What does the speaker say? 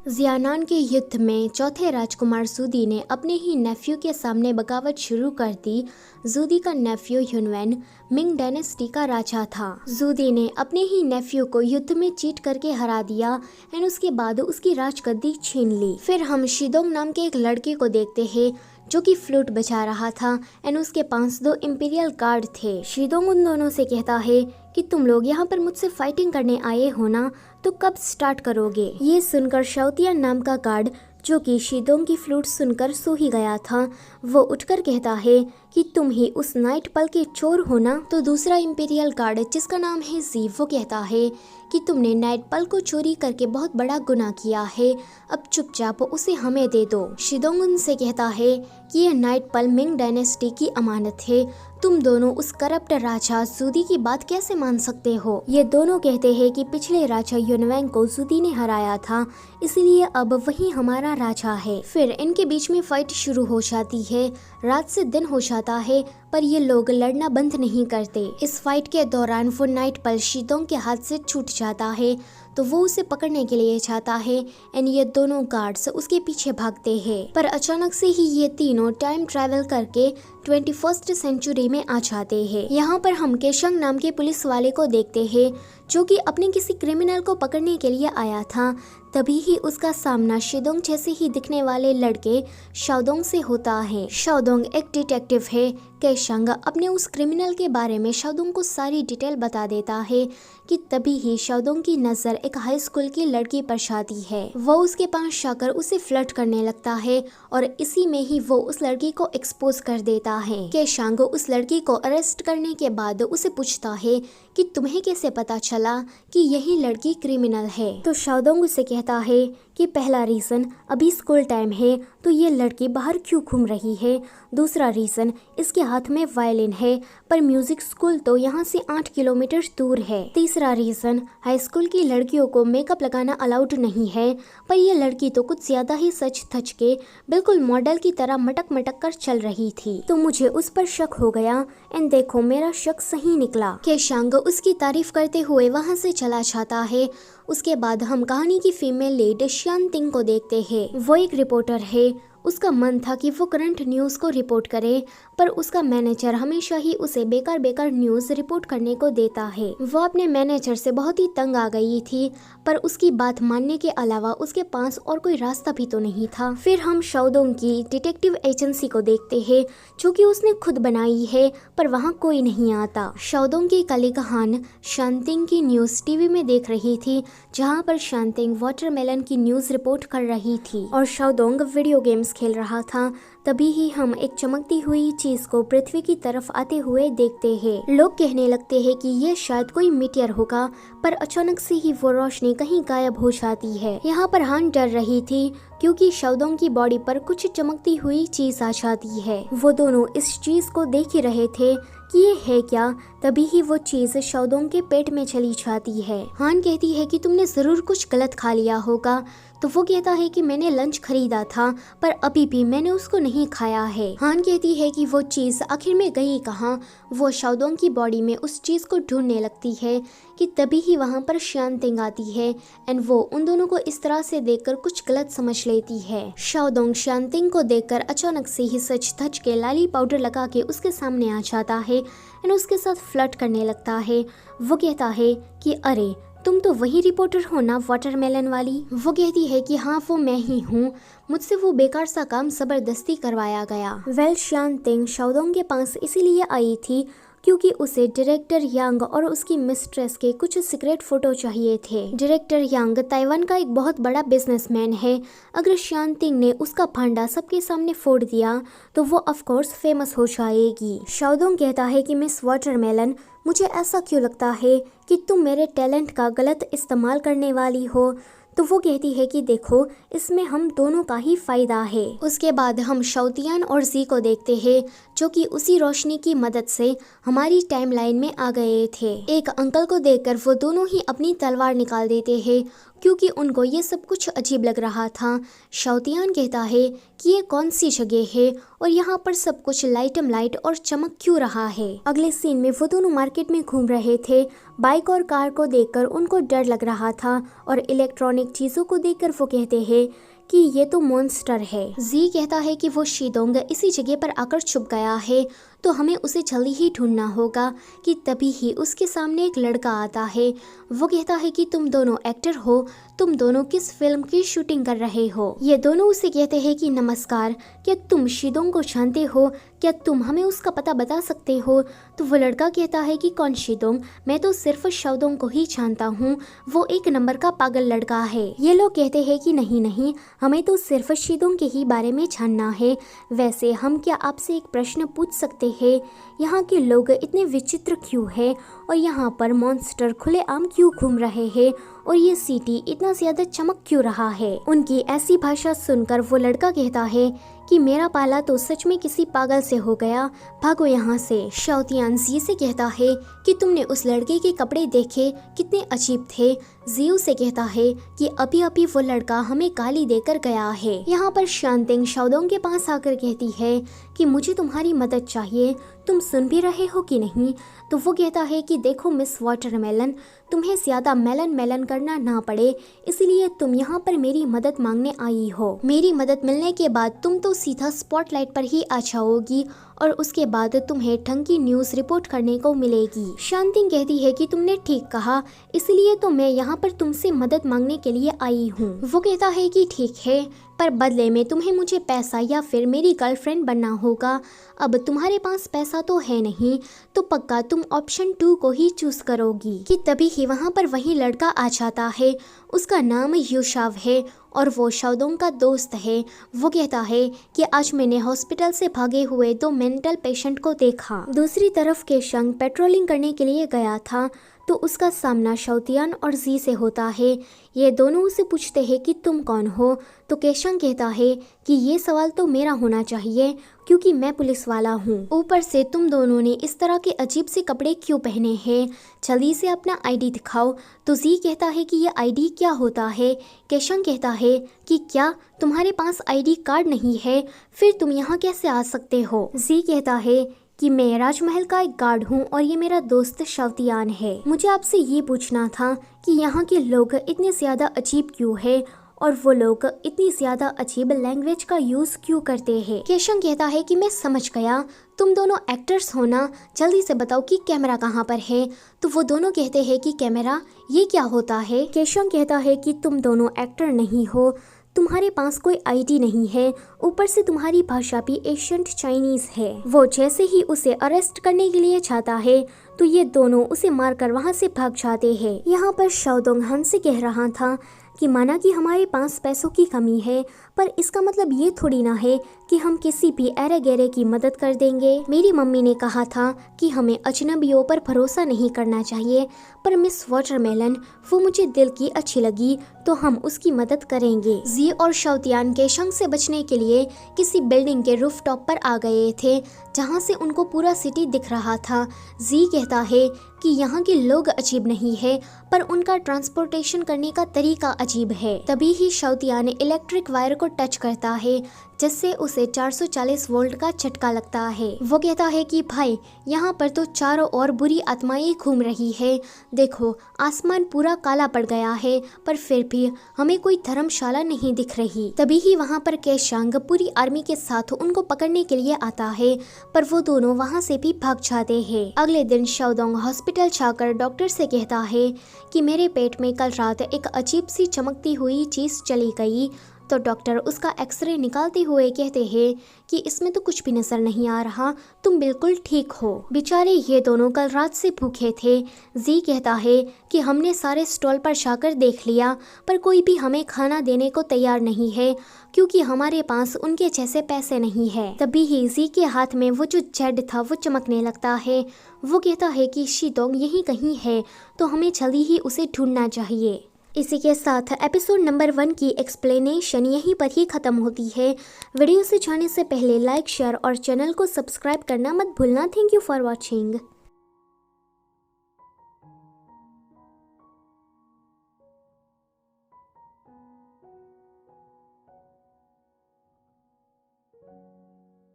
जियानान के युद्ध में चौथे राजकुमार जूदी ने अपने ही नेफ्यू के सामने बगावत शुरू कर दी। जूदी का नेफ्यू ह्युनवेन मिंग डायनेस्टी का राजा था। जूदी ने अपने ही नेफ्यू को युद्ध में चीट करके हरा दिया एंड उसके बाद उसकी राजगद्दी छीन ली। फिर हम शिदोंग नाम के एक लड़के को देखते हैं जो कि फ्लूट बजा रहा था एंड उसके पास 2 इंपीरियल गार्ड थे। शिदोंग उन दोनों से कहता है कि तुम लोग यहाँ पर मुझसे फाइटिंग करने आए हो ना, तो कब स्टार्ट करोगे। ये सुनकर शाओतियान नाम का गार्ड जो कि शिदोंग की फ्लूट सुनकर सो ही गया था, वो उठकर कहता है कि तुम ही उस नाइट पल के चोर हो ना। तो दूसरा इंपीरियल गार्ड जिसका नाम है जी, वो कहता है कि तुमने नाइट पल को चोरी करके बहुत बड़ा गुनाह किया है, अब चुपचाप उसे हमें दे दो। शिदोंग उनसे कहता है कि ये नाइट पल मिंग डायनेस्टी की अमानत है, तुम दोनों उस करप्ट राजा जूदी की बात कैसे मान सकते हो। ये दोनों कहते हैं कि पिछले राजा ह्युनवेन को जूदी ने हराया था, इसलिए अब वही हमारा राजा है। फिर इनके बीच में फाइट शुरू हो जाती है। रात से दिन हो जाता है पर ये लोग लड़ना बंद नहीं करते। इस फाइट के दौरान वो नाइट पल शिदोंग के हाथ से छूट जाता है, तो वो उसे पकड़ने के लिए जाता है एंड ये दोनों गार्ड्स उसके पीछे भागते हैं। पर अचानक से ही ये तीनों टाइम ट्रैवल करके 21st सेंचुरी में आ जाते हैं। यहाँ पर हम केशंग नाम के पुलिस वाले को देखते हैं जो कि अपने किसी क्रिमिनल को पकड़ने के लिए आया था। तभी ही उसका सामना शिदोंग जैसे ही दिखने वाले लड़के शाओदोंग से होता है। शाओदोंग एक डिटेक्टिव है। केशंग अपने उस क्रिमिनल के बारे में शाओदोंग को सारी डिटेल बता देता है कि तभी ही शाओदोंग की नजर एक हाई स्कूल की लड़की पर जाती है। वो उसके पास जाकर उसे फ्लर्ट करने लगता है और इसी में ही वो उस लड़की को एक्सपोज कर देता है। केशंग उस लड़की को अरेस्ट करने के बाद उसे पूछता है कि तुम्हें कैसे पता चला कि यही लड़की क्रिमिनल है। तो शाओदोंग उसे कहता है कि पहला रीजन अभी स्कूल टाइम है तो ये लड़की बाहर क्यों घूम रही है। दूसरा रीजन इसके हाथ में वायलिन है पर म्यूजिक स्कूल तो यहाँ से 8 किलोमीटर दूर है। तीसरा रीजन हाई स्कूल की लड़कियों को मेकअप लगाना अलाउड नहीं है पर ये लड़की तो कुछ ज्यादा ही सच धज के बिल्कुल मॉडल की तरह मटक मटक कर चल रही थी, तो मुझे उस पर शक हो गया एंड देखो मेरा शक सही निकला। केशंग उसकी तारीफ करते हुए वहाँ से चला जाता है। उसके बाद हम कहानी की फीमेल लीड शानतिंग को देखते हैं। वो एक रिपोर्टर है। उसका मन था कि वो करंट न्यूज को रिपोर्ट करे पर उसका मैनेजर हमेशा ही उसे बेकार बेकार न्यूज रिपोर्ट करने को देता है। वो अपने मैनेजर से बहुत ही तंग आ गई थी पर उसकी बात मानने के अलावा उसके पास और कोई रास्ता भी तो नहीं था। फिर हम शाओदोंग की डिटेक्टिव एजेंसी को देखते हैं जो कि उसने खुद बनाई है पर वहाँ कोई नहीं आता। शाओदोंग की कलीग हान शानतिंग की न्यूज टीवी में देख रही थी जहाँ पर शानतिंग वाटरमेलन की न्यूज रिपोर्ट कर रही थी और शाओदोंग वीडियो गेम्स खेल रहा था। तभी ही हम एक चमकती हुई चीज को पृथ्वी की तरफ आते हुए देखते हैं। लोग कहने लगते हैं कि ये शायद कोई मीटियर होगा पर अचानक से ही वो रोशनी कहीं गायब हो जाती है। यहाँ पर हान डर रही थी क्योंकि शाओदोंग की बॉडी पर कुछ चमकती हुई चीज आ जाती है। वो दोनों इस चीज को देख ही रहे थे कि ये है क्या। तभी ही वो चीज शाओदोंग के पेट में चली जाती है। हान कहती है कि तुमने जरूर कुछ गलत खा लिया होगा। तो वो कहता है कि मैंने लंच खरीदा था पर अभी भी मैंने उसको नहीं खाया है। हान कहती है कि वो चीज आखिर में गई कहाँ। वो शाओदोंग की बॉडी में उस चीज को ढूंढने लगती है कि तभी ही वहाँ पर शानतिंग आती है एंड वो उन दोनों को इस तरह से देखकर कुछ गलत समझ लेती है। शाओदोंग शानतिंग को देखकर अचानक से ही सच धज के लाली पाउडर लगा के उसके सामने आ जाता है एंड उसके साथ फ्लर्ट करने लगता है। वो कहता है कि अरे तुम तो वही रिपोर्टर हो ना वाटरमेलन वाली। वो कहती है कि हाँ वो मैं ही हूँ, मुझसे वो बेकार सा काम जबरदस्ती करवाया गया। शानतिंग शाओदोंग के पास इसीलिए आई थी क्योंकि उसे डायरेक्टर यांग और उसकी मिस्ट्रेस के कुछ सीक्रेट फोटो चाहिए थे। डायरेक्टर यांग ताइवान का एक बहुत बड़ा बिजनेसमैन है। अगर शानतिंग ने उसका फंडा सबके सामने फोड़ दिया तो वो ऑफ कोर्स फेमस हो जाएगी। शाओदोंग कहता है कि मिस वाटरमेलन मुझे ऐसा क्यों लगता है कि तुम मेरे टैलेंट का गलत इस्तेमाल करने वाली हो। तो वो कहती है कि देखो इसमें हम दोनों का ही फायदा है। उसके बाद हम शाओतियान और जी को देखते हैं जो कि उसी रोशनी की मदद से हमारी टाइमलाइन में आ गए थे। एक अंकल को देखकर वो दोनों ही अपनी तलवार निकाल देते हैं क्योंकि उनको ये सब कुछ अजीब लग रहा था। शाओतियान कहता है कि ये कौन सी जगह है और यहाँ पर सब कुछ लाइटम लाइट और चमक क्यों रहा है। अगले सीन में वो दोनों मार्केट में घूम रहे थे। बाइक और कार को देखकर उनको डर लग रहा था और इलेक्ट्रॉनिक चीजों को देखकर वो कहते हैं कि ये तो मॉन्स्टर है। जी कहता है कि वो शीदोंग इसी जगह पर आकर छुप गया है तो हमें उसे जल्दी ही ढूंढना होगा। कि तभी ही उसके सामने एक लड़का आता है। वो कहता है कि तुम दोनों एक्टर हो, तुम दोनों किस फिल्म की शूटिंग कर रहे हो। ये दोनों उसे कहते हैं कि नमस्कार, क्या तुम शीदोंग को जानते हो, क्या तुम हमें उसका पता बता सकते हो। तो वो लड़का कहता है कि कौन शीदोंग, मैं तो सिर्फ शाओदोंग को ही जानता हूँ, वो एक नंबर का पागल लड़का है। ये लोग कहते हैं कि नहीं नहीं, हमें तो सिर्फ शीदोंग के ही बारे में जानना है। वैसे हम क्या आपसे एक प्रश्न पूछ सकते हैं, यहाँ के लोग इतने विचित्र क्यों है और यहाँ पर मॉन्स्टर खुलेआम क्यों घूम रहे हैं और ये सिटी इतना ज्यादा चमक क्यों रहा है। उनकी ऐसी भाषा सुनकर वो लड़का कहता है कि मेरा पाला तो सच में किसी पागल से हो गया, भागो यहाँ से। शाओतियान जी से कहता है कि तुमने उस लड़के के कपड़े देखे, कितने अजीब थे। जी उसे कहता है कि अभी अभी वो लड़का हमें गाली देकर गया है। यहाँ पर शांतिंग शाओदोंग के पास आकर कहती है कि मुझे तुम्हारी मदद चाहिए, तुम सुन भी रहे हो कि नहीं। तो वो कहता है कि देखो मिस वाटरमेलन, तुम्हें ज्यादा मेलन मेलन करना ना पड़े, इसलिए तुम यहाँ पर मेरी मदद मांगने आई हो। मेरी मदद मिलने के बाद तुम तो सीधा स्पॉटलाइट पर ही आ जाओगी और उसके बाद तुम्हें ढंग की न्यूज रिपोर्ट करने को मिलेगी। शांतिंग कहती है कि तुमने ठीक कहा, इसलिए तो मैं यहाँ पर तुमसे मदद मांगने के लिए आई हूँ। वो कहता है कि ठीक है, पर बदले में तुम्हें मुझे पैसा या फिर मेरी गर्लफ्रेंड बनना होगा। अब तुम्हारे पास पैसा तो है नहीं, तो पक्का तुम ऑप्शन 2 को ही चूज करोगी। कि तभी ही वहाँ पर वही लड़का आ जाता है। उसका नाम यूशाव है और वो शाओदोंग का दोस्त है। वो कहता है कि आज मैंने हॉस्पिटल से भागे हुए 2 मेंटल पेशेंट को देखा। दूसरी तरफ केशंग पेट्रोलिंग करने के लिए गया था तो उसका सामना शाओतियान और जी से होता है। ये दोनों उसे पूछते हैं कि तुम कौन हो। तो केशंग कहता है कि ये सवाल तो मेरा होना चाहिए क्योंकि मैं पुलिस वाला हूँ। ऊपर से तुम दोनों ने इस तरह के अजीब से कपड़े क्यों पहने हैं, जल्दी से अपना आईडी दिखाओ। तो जी कहता है कि ये आईडी क्या होता है। केशंग कहता है कि क्या तुम्हारे पास आईडी कार्ड नहीं है, फिर तुम यहाँ कैसे आ सकते हो। जी कहता है कि मैं राजमहल का एक गार्ड हूँ और ये मेरा दोस्त शाओतियान है। मुझे आपसे ये पूछना था कि यहाँ के लोग इतने ज्यादा अजीब क्यों है और वो लोग इतनी ज्यादा अजीब लैंग्वेज का यूज क्यों करते हैं। केशंग कहता है कि मैं समझ गया, तुम दोनों एक्टर्स हो ना, जल्दी से बताओ कि कैमरा कहाँ पर है। तो वो दोनों कहते हैं कि कैमरा ये क्या होता है। केशंग कहता है कि तुम दोनों एक्टर नहीं हो, तुम्हारे पास कोई आईडी नहीं है, ऊपर से तुम्हारी भाषा भी एशियंट चाइनीज है। वो जैसे ही उसे अरेस्ट करने के लिए चाहता है तो ये दोनों उसे मारकर वहाँ से भाग जाते हैं। यहाँ पर शाओदोंग हन से कह रहा था कि माना कि हमारे पास पैसों की कमी है, पर इसका मतलब ये थोड़ी ना है कि हम किसी भी ऐरे गैरे की मदद कर देंगे। मेरी मम्मी ने कहा था कि हमें अजनबियों पर भरोसा नहीं करना चाहिए, पर मिस वाटरमेलन वो मुझे दिल की अच्छी लगी तो हम उसकी मदद करेंगे। जी और शाओतियान केशंग से बचने के लिए किसी बिल्डिंग के रूफटॉप पर आ गए थे जहाँ से उनको पूरा सिटी दिख रहा था। जी कहता है कि यहाँ के लोग अजीब नहीं है, पर उनका ट्रांसपोर्टेशन करने का तरीका अजीब है। तभी ही शाओतियान इलेक्ट्रिक वायर को टच करता है जिससे उसे 440 वोल्ट का झटका लगता है। वो कहता है कि भाई यहाँ पर तो चारों ओर बुरी आत्माएं घूम रही है, देखो आसमान पूरा काला पड़ गया है, पर फिर भी हमें कोई धर्मशाला नहीं दिख रही। तभी ही वहाँ पर केशंग पूरी आर्मी के साथ उनको पकड़ने के लिए आता है, पर वो दोनों वहाँ से भी भाग जाते हैं। अगले दिन शाओदोंग हॉस्पिटल जाकर डॉक्टर से कहता है कि मेरे पेट में कल रात एक अजीब सी चमकती हुई चीज चली गई। तो डॉक्टर उसका एक्सरे निकालते हुए कहते हैं कि इसमें तो कुछ भी नजर नहीं आ रहा, तुम बिल्कुल ठीक हो। बेचारे ये दोनों कल रात से भूखे थे। जी कहता है कि हमने सारे स्टॉल पर जाकर देख लिया, पर कोई भी हमें खाना देने को तैयार नहीं है क्योंकि हमारे पास उनके जैसे पैसे नहीं है। तभी ही जी के हाथ में वो जो जेड था वो चमकने लगता है। वो कहता है कि शीदोंग यहीं कहीं है तो हमें जल्दी ही उसे ढूंढना चाहिए। इसी के साथ एपिसोड नंबर 1 की एक्सप्लेनेशन यहीं पर ही ख़त्म होती है। वीडियो से जाने से पहले लाइक, शेयर और चैनल को सब्सक्राइब करना मत भूलना। Thank you for watching.